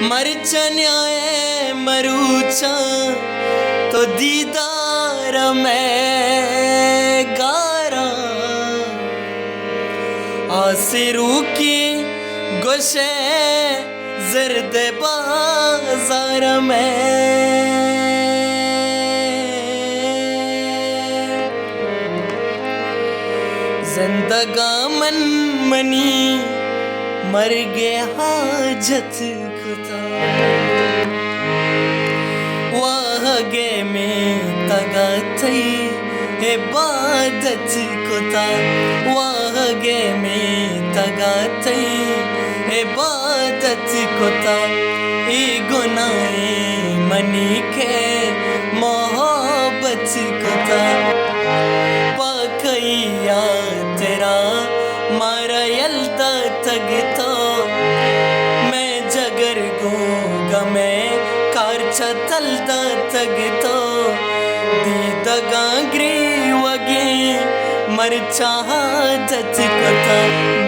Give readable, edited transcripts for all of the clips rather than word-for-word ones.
मरचन्याए मरूचा तो दीदार में गारा आसिरू की गोशे जर्द बाजार में जिंदगा मन मनी मर गे हाजत खुदा वाह गे में तगा थई इबादत खुदा वाह गे में तगा थई इबादत खुदा ई गुनाहे मनी के मोहब्बत खुदा पाकैया तेरा मारा यल्दा तगतो मैं जगर गो गमे कारचा तलदा तगतो दीदगा ग्रीवगे मरचा हाजत कथा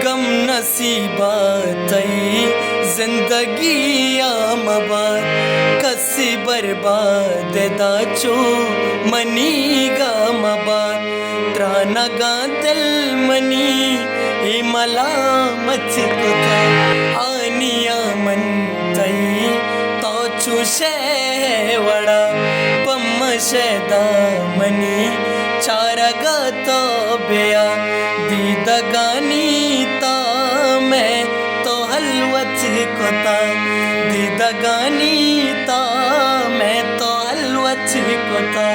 गम नसीबा तई जिंदगी आमबाद कसी बर्बाद दाचो मनी गामबाद त्रानगा दिल मनी ए मलामत कथा आनिया मन तई तो चुशे वड़ा पम शेदा मनी चारगा तो बेया दीदगानी ता मैं तो हलवत कोता दीदगानी ता मैं तो हलवत कोता